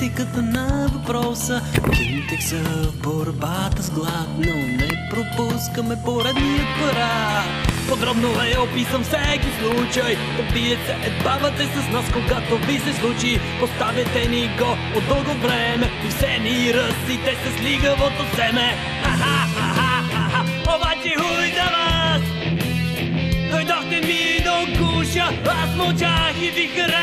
Етиката на въпроса, кинтех са в борбата с глад, но не пропускаме поредният парад. Подробно е описан всеки случай, побие се едбавате с нас, когато ви се случи. Поставяте ни го от дълго време и все ни ръсите с лигавото семе. Обаче хуй за вас! Дойдохте ми до гуша, аз мълчах и ви харесах.